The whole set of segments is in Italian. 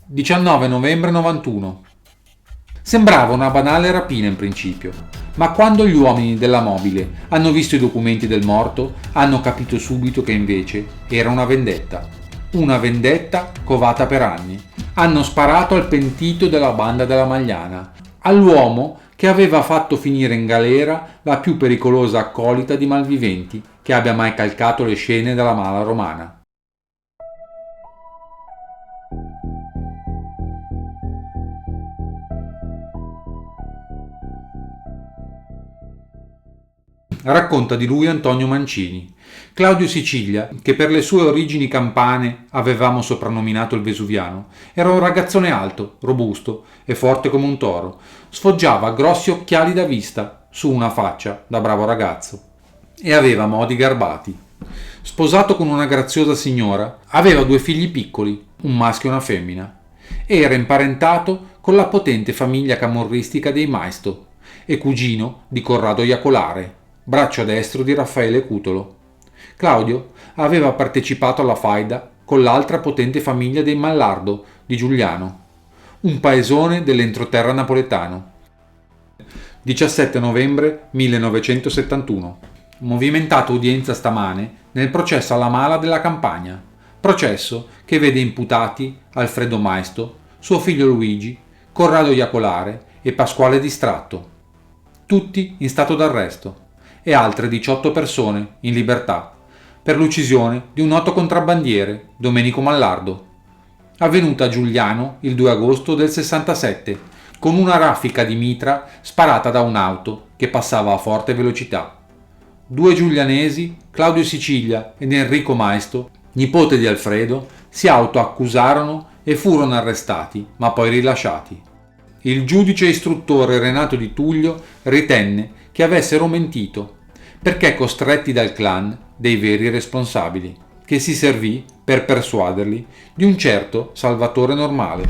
19 novembre 91. Sembrava una banale rapina in principio, ma quando gli uomini della mobile hanno visto i documenti del morto, hanno capito subito che invece era una vendetta. Una vendetta covata per anni. Hanno sparato al pentito della banda della Magliana, all'uomo che aveva fatto finire in galera la più pericolosa accolita di malviventi che abbia mai calcato le scene della mala romana. Racconta di lui Antonio Mancini. Claudio Sicilia, che per le sue origini campane avevamo soprannominato il Vesuviano, era un ragazzone alto, robusto e forte come un toro. Sfoggiava grossi occhiali da vista su una faccia da bravo ragazzo e aveva modi garbati. Sposato con una graziosa signora, aveva due figli piccoli, un maschio e una femmina. Era imparentato con la potente famiglia camorristica dei Maisto e cugino di Corrado Iacolare, braccio destro di Raffaele Cutolo. Claudio aveva partecipato alla faida con l'altra potente famiglia dei Mallardo di Giuliano, un paesone dell'entroterra napoletano. 17 novembre 1971. Movimentata udienza stamane nel processo alla mala della Campania. Processo che vede imputati Alfredo Maisto, suo figlio Luigi, Corrado Iacolare e Pasquale Distratto, tutti in stato d'arresto, e altre 18 persone in libertà per l'uccisione di un noto contrabbandiere, Domenico Mallardo, avvenuta a Giuliano il 2 agosto del 67, con una raffica di mitra sparata da un'auto che passava a forte velocità. Due giulianesi, Claudio Sicilia ed Enrico Maisto, nipote di Alfredo, si autoaccusarono e furono arrestati, ma poi rilasciati. Il giudice istruttore Renato Di Tullio ritenne che avessero mentito, perché costretti dal clan dei veri responsabili, che si servì per persuaderli di un certo Salvatore Normale.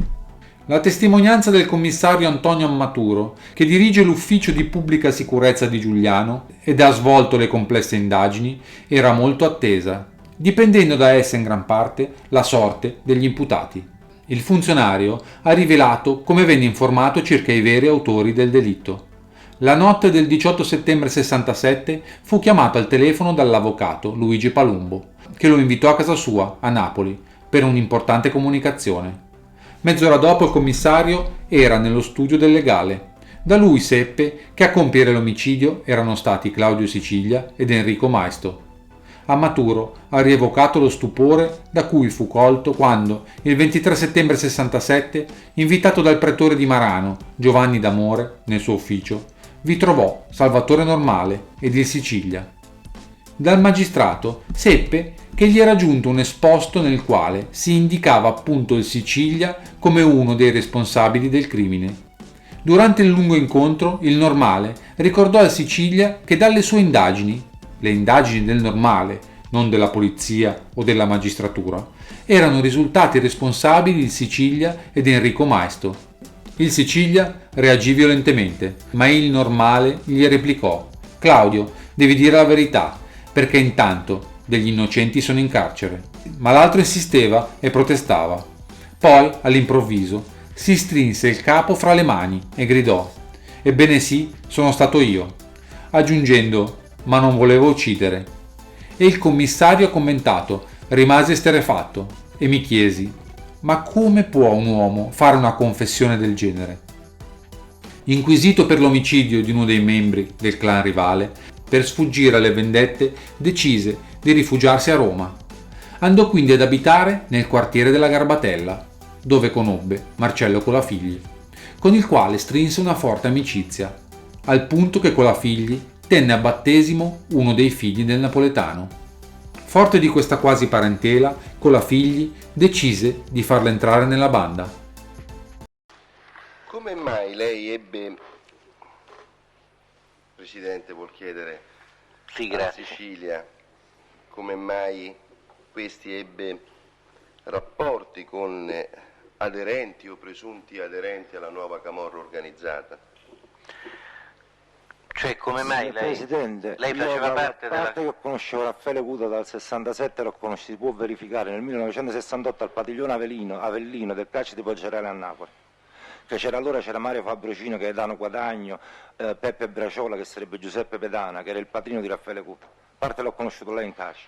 La testimonianza del commissario Antonio Ammaturo, che dirige l'ufficio di pubblica sicurezza di Giuliano ed ha svolto le complesse indagini, era molto attesa, dipendendo da essa in gran parte la sorte degli imputati. Il funzionario ha rivelato come venne informato circa i veri autori del delitto. La notte del 18 settembre 67 fu chiamato al telefono dall'avvocato Luigi Palumbo, che lo invitò a casa sua, a Napoli, per un'importante comunicazione. Mezz'ora dopo il commissario era nello studio del legale. Da lui seppe che a compiere l'omicidio erano stati Claudio Sicilia ed Enrico Maisto. A Maturo ha rievocato lo stupore da cui fu colto quando, il 23 settembre 67, invitato dal pretore di Marano, Giovanni D'Amore, nel suo ufficio, vi trovò Salvatore Normale ed il Sicilia. Dal magistrato seppe che gli era giunto un esposto nel quale si indicava appunto il Sicilia come uno dei responsabili del crimine. Durante il lungo incontro, il Normale ricordò al Sicilia che dalle sue indagini, le indagini del Normale, non della polizia o della magistratura, erano risultati responsabili il Sicilia ed Enrico Maisto. Il Sicilia reagì violentemente, ma il Normale gli replicò: «Claudio, devi dire la verità, perché intanto degli innocenti sono in carcere». Ma l'altro insisteva e protestava. Poi, all'improvviso, si strinse il capo fra le mani e gridò: «Ebbene sì, sono stato io», aggiungendo: «ma non volevo uccidere». E il commissario ha commentato: «Rimasi esterrefatto e mi chiesi: ma come può un uomo fare una confessione del genere?» Inquisito per l'omicidio di uno dei membri del clan rivale, per sfuggire alle vendette decise di rifugiarsi a Roma. Andò quindi ad abitare nel quartiere della Garbatella, dove conobbe Marcello Colafigli, con il quale strinse una forte amicizia, al punto che Colafigli tenne a battesimo uno dei figli del napoletano. Forte di questa quasi parentela, Colafigli decise di farla entrare nella banda. Come mai lei ebbe, Presidente vuol chiedere, Sì, a grazie. Sicilia, come mai questi ebbe rapporti con aderenti o presunti aderenti alla nuova camorra organizzata? Cioè, come mai Signor lei? Presidente, Lei io faceva da parte della... parte che conoscevo Raffaele Cuda dal 67, l'ho conosciuto, si può verificare, nel 1968 al padiglione Avellino del calcio di Poggioreale a Napoli. Che c'era Mario Fabrocino, che è Dano Guadagno, Peppe Braciola, che sarebbe Giuseppe Pedana, che era il padrino di Raffaele Cuda. A parte l'ho conosciuto là in calcio.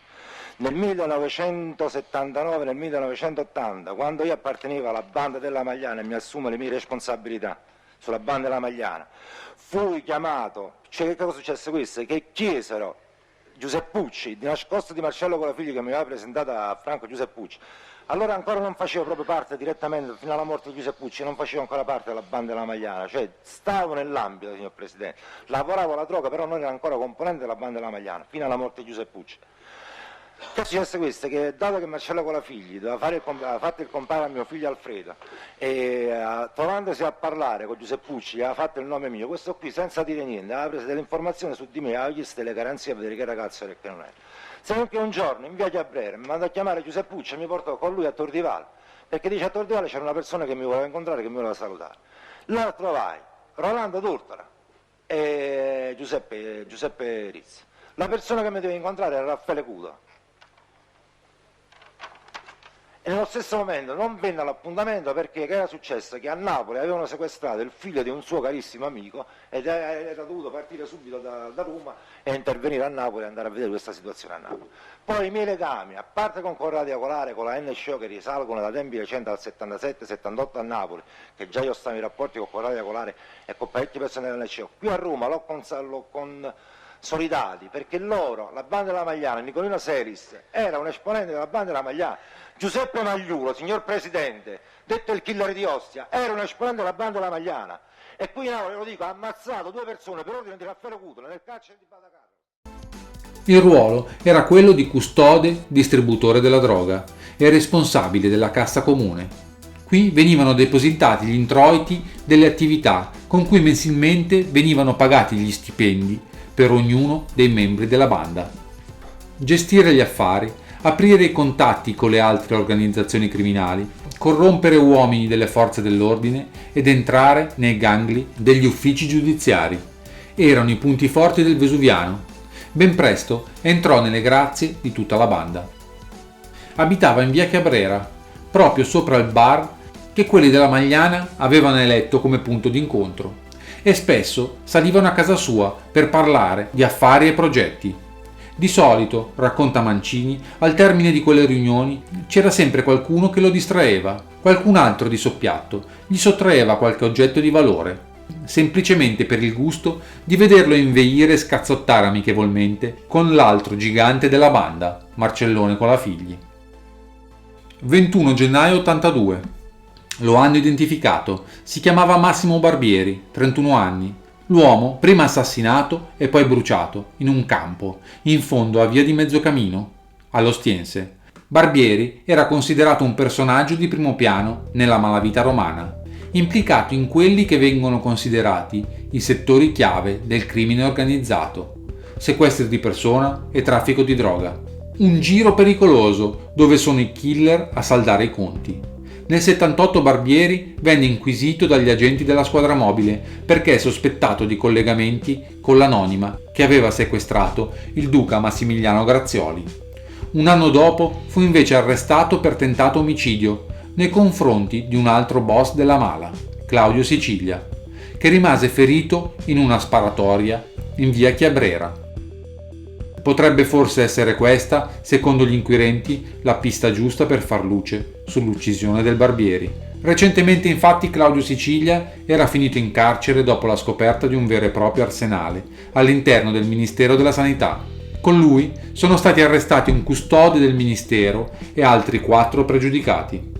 Nel 1979, nel 1980, quando io appartenevo alla banda della Magliana e mi assumo le mie responsabilità sulla banda della Magliana, fui chiamato, cioè che cosa successe questo? Che chiesero Giuseppucci, di nascosto di Marcello Colafigli, che mi aveva presentato a Franco Giuseppucci. Allora ancora non facevo proprio parte direttamente, fino alla morte di Giuseppucci, non facevo ancora parte della banda della Magliana, cioè stavo nell'ambito, signor Presidente. Lavoravo alla droga, però non ero ancora componente della banda della Magliana, fino alla morte di Giuseppucci. Che è successo questo? Che dato che Marcello Colafigli aveva fatto il compare a mio figlio Alfredo e trovandosi a parlare con Giuseppucci aveva fatto il nome mio, questo qui senza dire niente aveva preso delle informazioni su di me, aveva chiesto delle garanzie a vedere che ragazzo era e che non era. Se non che un giorno in via Chiabrera mi mandò a chiamare Giuseppucci e mi portò con lui a Tordivale, perché dice a Tordivale c'era una persona che mi voleva incontrare, che mi voleva salutare. Là trovai Rolando Tortora e Giuseppe Rizzi. La persona che mi doveva incontrare era Raffaele Cuda. E nello stesso momento non venne all'appuntamento perché che era successo? Che a Napoli avevano sequestrato il figlio di un suo carissimo amico ed era dovuto partire subito da Roma e intervenire a Napoli e andare a vedere questa situazione a Napoli. Poi i miei legami, a parte con Corrado Colare, con la NSCO che risalgono da tempi recenti al 77-78 a Napoli, che già io stavo in rapporti con Corrado Colare e con parecchie persone dell'NSCO, qui a Roma l'ho consolidati perché loro, la banda della Magliana, Nicolino Seris, era un esponente della banda della Magliana. Giuseppe Magliulo, signor Presidente, detto il killer di Ostia, era un esponente della banda della Magliana. E qui in Napoli, lo dico, ha ammazzato 2 persone per ordine di Raffaele Cutola nel carcere di Badacarro. Il ruolo era quello di custode, distributore della droga e responsabile della cassa comune. Qui venivano depositati gli introiti delle attività con cui mensilmente venivano pagati gli stipendi per ognuno dei membri della banda. Gestire gli affari, aprire i contatti con le altre organizzazioni criminali, corrompere uomini delle forze dell'ordine ed entrare nei gangli degli uffici giudiziari. Erano i punti forti del Vesuviano. Ben presto entrò nelle grazie di tutta la banda. Abitava in via Chiabrera, proprio sopra il bar che quelli della Magliana avevano eletto come punto d'incontro, e spesso salivano a casa sua per parlare di affari e progetti. Di solito, racconta Mancini, al termine di quelle riunioni c'era sempre qualcuno che lo distraeva, qualcun altro di soppiatto gli sottraeva qualche oggetto di valore, semplicemente per il gusto di vederlo inveire e scazzottare amichevolmente con l'altro gigante della banda, Marcellone Colafigli. 21 gennaio 82. Lo hanno identificato, si chiamava Massimo Barbieri, 31 anni. L'uomo prima assassinato e poi bruciato in un campo, in fondo a via di Mezzocamino, all'Ostiense. Barbieri era considerato un personaggio di primo piano nella malavita romana, implicato in quelli che vengono considerati i settori chiave del crimine organizzato: sequestri di persona e traffico di droga. Un giro pericoloso dove sono i killer a saldare i conti. Nel 78 Barbieri venne inquisito dagli agenti della squadra mobile perché è sospettato di collegamenti con l'anonima che aveva sequestrato il duca Massimiliano Grazioli. Un anno dopo fu invece arrestato per tentato omicidio nei confronti di un altro boss della mala, Claudio Sicilia, che rimase ferito in una sparatoria in via Chiabrera. Potrebbe forse essere questa, secondo gli inquirenti, la pista giusta per far luce sull'uccisione del Barbieri. Recentemente infatti Claudio Sicilia era finito in carcere dopo la scoperta di un vero e proprio arsenale all'interno del Ministero della Sanità. Con lui sono stati arrestati un custode del Ministero e altri 4 pregiudicati.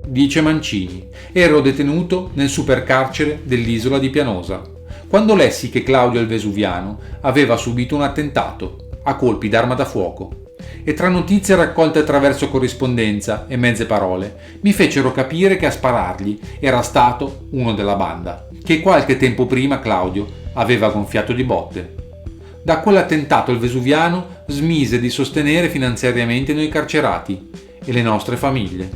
Dice Mancini: ero detenuto nel supercarcere dell'isola di Pianosa quando lessi che Claudio il Vesuviano aveva subito un attentato a colpi d'arma da fuoco, e tra notizie raccolte attraverso corrispondenza e mezze parole mi fecero capire che a sparargli era stato uno della banda, che qualche tempo prima Claudio aveva gonfiato di botte. Da quell'attentato il Vesuviano smise di sostenere finanziariamente noi carcerati e le nostre famiglie,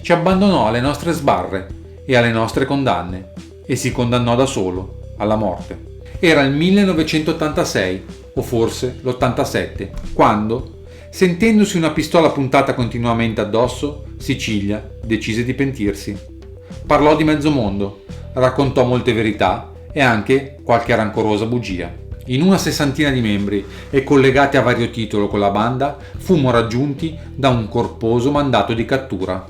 ci abbandonò alle nostre sbarre e alle nostre condanne e si condannò da solo alla morte. Era il 1986, o forse l'87, quando, sentendosi una pistola puntata continuamente addosso, Sicilia decise di pentirsi. Parlò di mezzo mondo, raccontò molte verità e anche qualche rancorosa bugia. In una sessantina di membri e collegati a vario titolo con la banda, fummo raggiunti da un corposo mandato di cattura.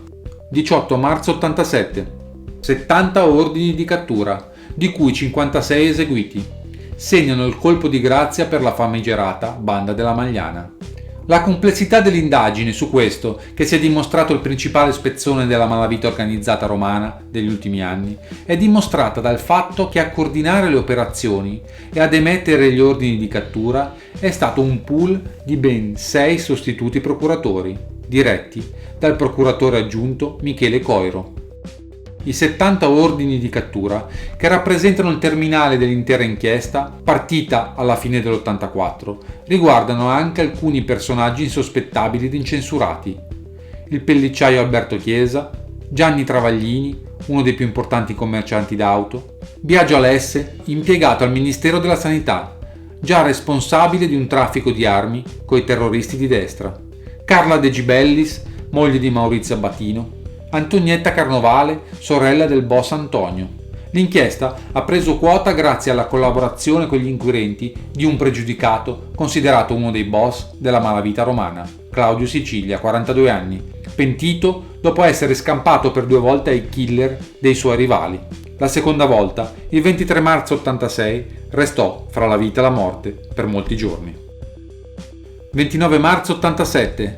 18 marzo 87. 70 ordini di cattura, di cui 56 eseguiti, segnano il colpo di grazia per la famigerata Banda della Magliana. La complessità dell'indagine su questo, che si è dimostrato il principale spezzone della malavita organizzata romana degli ultimi anni, è dimostrata dal fatto che a coordinare le operazioni e ad emettere gli ordini di cattura è stato un pool di ben 6 sostituti procuratori, diretti dal procuratore aggiunto Michele Coiro. I 70 ordini di cattura, che rappresentano il terminale dell'intera inchiesta, partita alla fine dell'84, riguardano anche alcuni personaggi insospettabili ed incensurati. Il pellicciaio Alberto Chiesa, Gianni Travaglini, uno dei più importanti commercianti d'auto, Biagio Alesse, impiegato al Ministero della Sanità, già responsabile di un traffico di armi coi terroristi di destra, Carla De Gibellis, moglie di Maurizio Abbatino, Antonietta Carnovale, sorella del boss Antonio. L'inchiesta ha preso quota grazie alla collaborazione con gli inquirenti di un pregiudicato considerato uno dei boss della malavita romana, Claudio Sicilia, 42 anni, pentito dopo essere scampato per 2 volte ai killer dei suoi rivali. La seconda volta, il 23 marzo 86, restò fra la vita e la morte per molti giorni. 29 marzo 87.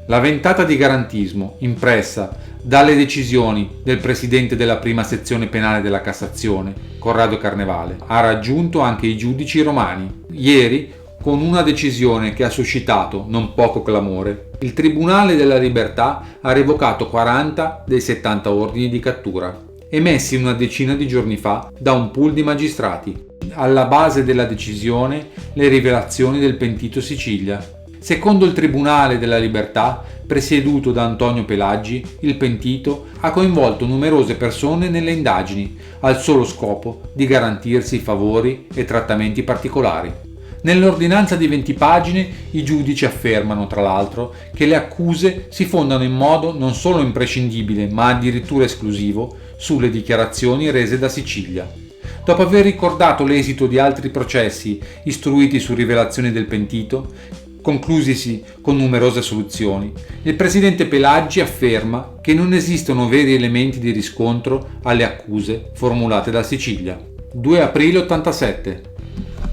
La ventata di garantismo impressa dalle decisioni del presidente della prima sezione penale della Cassazione, Corrado Carnevale, ha raggiunto anche i giudici romani. Ieri, con una decisione che ha suscitato non poco clamore, il Tribunale della Libertà ha revocato 40 dei 70 ordini di cattura, emessi una decina di giorni fa da un pool di magistrati. Alla base della decisione le rivelazioni del pentito Sicilia. Secondo il Tribunale della Libertà, presieduto da Antonio Pelaggi, il pentito ha coinvolto numerose persone nelle indagini, al solo scopo di garantirsi favori e trattamenti particolari. Nell'ordinanza di 20 pagine i giudici affermano, tra l'altro, che le accuse si fondano in modo non solo imprescindibile, ma addirittura esclusivo, sulle dichiarazioni rese da Sicilia. Dopo aver ricordato l'esito di altri processi istruiti su rivelazioni del pentito, conclusisi con numerose assoluzioni, il presidente Pelaggi afferma che non esistono veri elementi di riscontro alle accuse formulate da Sicilia. 2 aprile 87.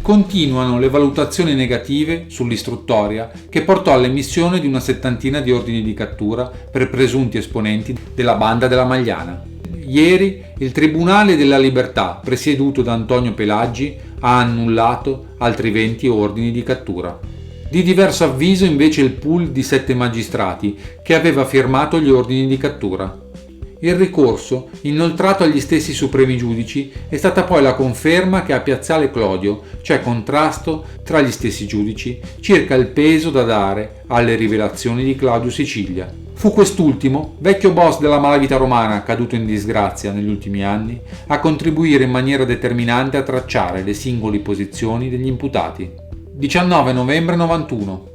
Continuano le valutazioni negative sull'istruttoria che portò all'emissione di una settantina di ordini di cattura per presunti esponenti della Banda della Magliana. Ieri il Tribunale della Libertà, presieduto da Antonio Pelaggi, ha annullato altri 20 ordini di cattura. Di diverso avviso invece il pool di 7 magistrati che aveva firmato gli ordini di cattura. Il ricorso, inoltrato agli stessi supremi giudici, è stata poi la conferma che a Piazzale Clodio c'è contrasto tra gli stessi giudici circa il peso da dare alle rivelazioni di Claudio Sicilia. Fu quest'ultimo, vecchio boss della malavita romana caduto in disgrazia negli ultimi anni, a contribuire in maniera determinante a tracciare le singole posizioni degli imputati. 19 novembre 91.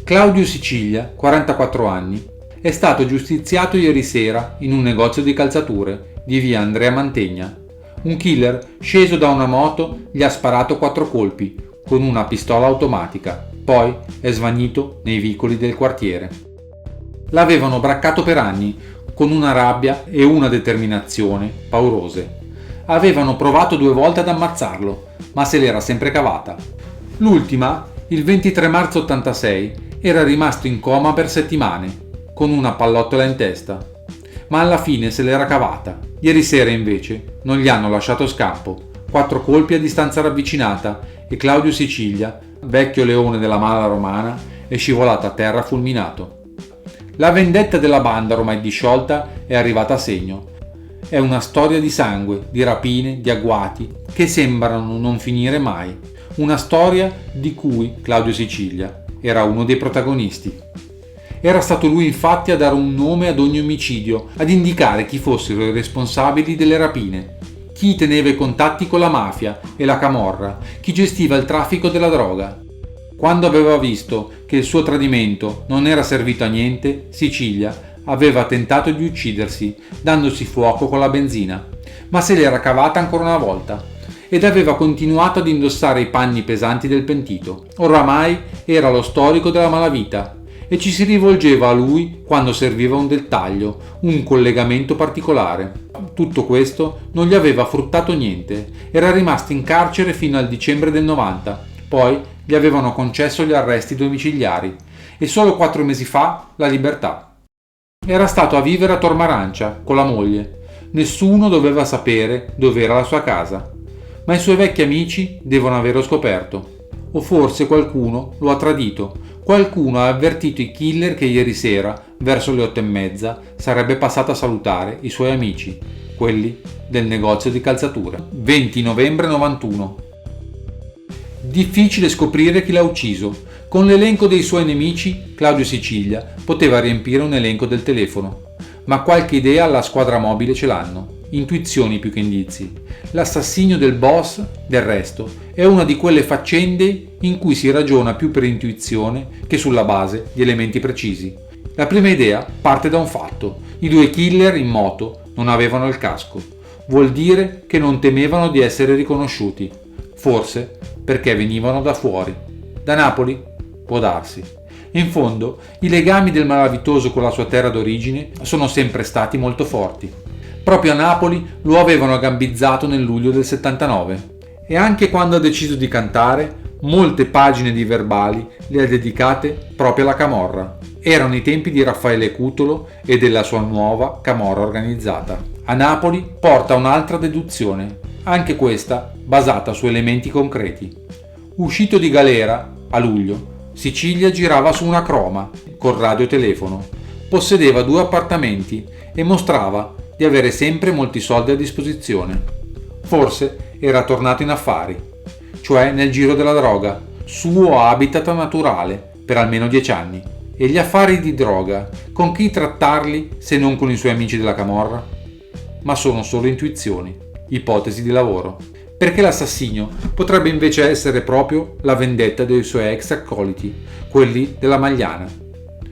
Claudio Sicilia, 44 anni, è stato giustiziato ieri sera in un negozio di calzature di via Andrea Mantegna. Un killer sceso da una moto gli ha sparato 4 colpi con una pistola automatica, poi è svanito nei vicoli del quartiere. L'avevano braccato per anni con una rabbia e una determinazione paurose. Avevano provato 2 volte ad ammazzarlo, ma se l'era sempre cavata. L'ultima, il 23 marzo 86, era rimasto in coma per settimane, con una pallottola in testa, ma alla fine se l'era cavata. Ieri sera invece non gli hanno lasciato scampo, 4 colpi a distanza ravvicinata e Claudio Sicilia, vecchio leone della mala romana, è scivolato a terra fulminato. La vendetta della banda ormai disciolta è arrivata a segno. È una storia di sangue, di rapine, di agguati, che sembrano non finire mai. Una storia di cui Claudio Sicilia era uno dei protagonisti. Era stato lui infatti a dare un nome ad ogni omicidio, ad indicare chi fossero i responsabili delle rapine, chi chi teneva i contatti con la mafia e la camorra, chi gestiva il traffico della droga. Quando aveva visto che il suo tradimento non era servito a niente, Sicilia aveva tentato di uccidersi, dandosi fuoco con la benzina, ma se l'era cavata ancora una volta ed aveva continuato ad indossare i panni pesanti del pentito. Oramai era lo storico della malavita e ci si rivolgeva a lui quando serviva un dettaglio, un collegamento particolare. Tutto questo non gli aveva fruttato niente, era rimasto in carcere fino al dicembre del 90, poi gli avevano concesso gli arresti domiciliari e solo 4 mesi fa la libertà. Era stato a vivere a Tormarancia con la moglie. Nessuno doveva sapere dove era la sua casa, ma i suoi vecchi amici devono averlo scoperto. O forse qualcuno lo ha tradito, qualcuno ha avvertito i killer che ieri sera, verso le 8:30, sarebbe passato a salutare i suoi amici, quelli del negozio di calzature. 20 novembre 91. Difficile scoprire chi l'ha ucciso. Con l'elenco dei suoi nemici, Claudio Sicilia poteva riempire un elenco del telefono, ma qualche idea alla squadra mobile ce l'hanno, intuizioni più che indizi. L'assassinio del boss, del resto, è una di quelle faccende in cui si ragiona più per intuizione che sulla base di elementi precisi. La prima idea parte da un fatto: i 2 killer in moto non avevano il casco. Vuol dire che non temevano di essere riconosciuti, forse perché venivano da fuori. Da Napoli? Può darsi. In fondo, i legami del malavitoso con la sua terra d'origine sono sempre stati molto forti. Proprio a Napoli lo avevano gambizzato nel luglio del 79 e anche quando ha deciso di cantare, molte pagine di verbali le ha dedicate proprio alla camorra. Erano i tempi di Raffaele Cutolo e della sua nuova camorra organizzata. A Napoli porta un'altra deduzione, anche questa basata su elementi concreti. Uscito di galera, a luglio, Sicilia girava su una croma, col radiotelefono, possedeva 2 appartamenti e mostrava di avere sempre molti soldi a disposizione. Forse era tornato in affari, cioè nel giro della droga, suo habitat naturale per almeno 10 anni. E gli affari di droga, con chi trattarli se non con i suoi amici della camorra? Ma sono solo intuizioni, ipotesi di lavoro. Perché l'assassinio potrebbe invece essere proprio la vendetta dei suoi ex accoliti, quelli della Magliana.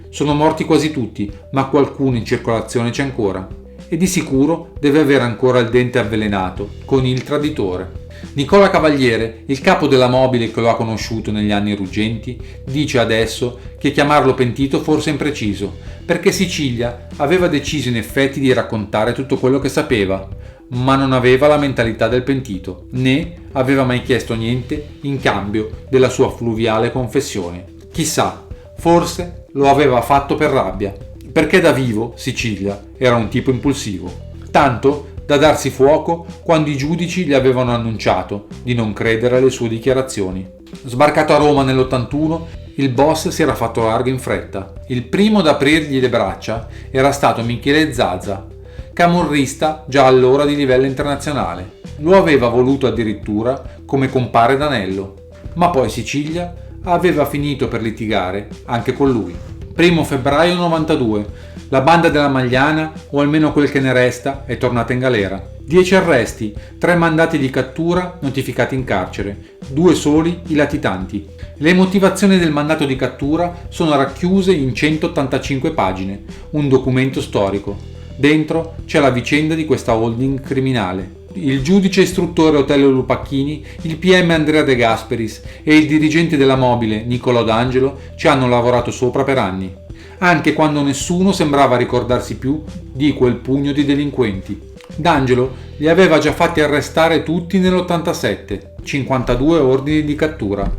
Sono morti quasi tutti, ma qualcuno in circolazione c'è ancora. E di sicuro deve avere ancora il dente avvelenato con il traditore. Nicola Cavaliere, il capo della mobile che lo ha conosciuto negli anni ruggenti, dice adesso che chiamarlo pentito forse è impreciso, perché Sicilia aveva deciso in effetti di raccontare tutto quello che sapeva, ma non aveva la mentalità del pentito, né aveva mai chiesto niente in cambio della sua fluviale confessione. Chissà, forse lo aveva fatto per rabbia, perché da vivo Sicilia era un tipo impulsivo, tanto da darsi fuoco quando i giudici gli avevano annunciato di non credere alle sue dichiarazioni. Sbarcato a Roma nell'81, il boss si era fatto largo in fretta. Il primo ad aprirgli le braccia era stato Michele Zaza, camorrista già allora di livello internazionale. Lo aveva voluto addirittura come compare d'anello, ma poi Sicilia aveva finito per litigare anche con lui. 1 febbraio 92, la banda della Magliana, o almeno quel che ne resta, è tornata in galera. 10 arresti, 3 mandati di cattura notificati in carcere, 2 soli i latitanti. Le motivazioni del mandato di cattura sono racchiuse in 185 pagine, un documento storico. Dentro c'è la vicenda di questa holding criminale. Il giudice istruttore Otello Lupacchini, il PM Andrea De Gasperis e il dirigente della mobile Nicolò D'Angelo ci hanno lavorato sopra per anni, anche quando nessuno sembrava ricordarsi più di quel pugno di delinquenti. D'Angelo li aveva già fatti arrestare tutti nell'87, 52 ordini di cattura,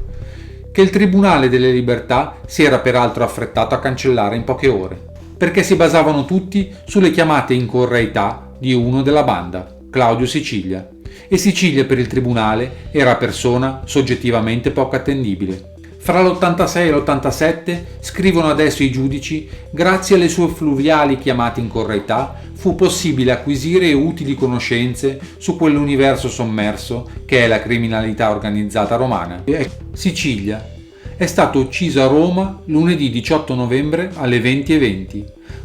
che il Tribunale delle Libertà si era peraltro affrettato a cancellare in poche ore, perché si basavano tutti sulle chiamate in correità di uno della banda, Claudio Sicilia, e Sicilia per il tribunale era persona soggettivamente poco attendibile. Fra l'86 e l'87, scrivono adesso i giudici, grazie alle sue fluviali chiamate in correità, fu possibile acquisire utili conoscenze su quell'universo sommerso che è la criminalità organizzata romana. Sicilia è stato ucciso a Roma lunedì 18 novembre alle 20:20.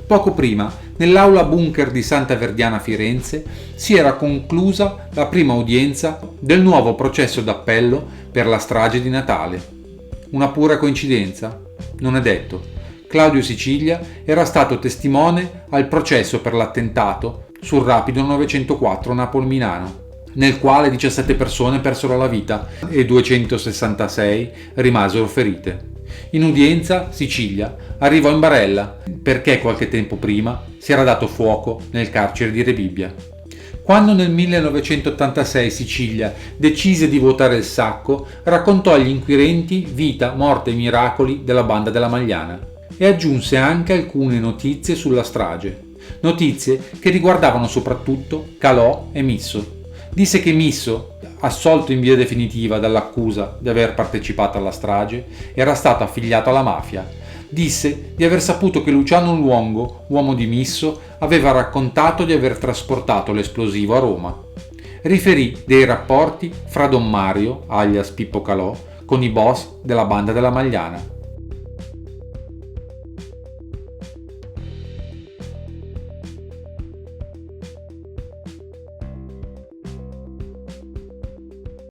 Poco prima, nell'aula bunker di Santa Verdiana a Firenze, si era conclusa la prima udienza del nuovo processo d'appello per la strage di Natale. Una pura coincidenza? Non è detto. Claudio Sicilia era stato testimone al processo per l'attentato sul rapido 904 Napoli-Milano, nel quale 17 persone persero la vita e 266 rimasero ferite. In udienza Sicilia arrivò in barella perché qualche tempo prima si era dato fuoco nel carcere di Rebibbia. Quando nel 1986 Sicilia decise di vuotare il sacco, raccontò agli inquirenti vita, morte e miracoli della banda della Magliana e aggiunse anche alcune notizie sulla strage, notizie che riguardavano soprattutto Calò e Misso. Disse che Misso, assolto in via definitiva dall'accusa di aver partecipato alla strage, era stato affiliato alla mafia. Disse di aver saputo che Luciano Luongo, uomo di Misso, aveva raccontato di aver trasportato l'esplosivo a Roma. Riferì dei rapporti fra Don Mario, alias Pippo Calò, con i boss della banda della Magliana.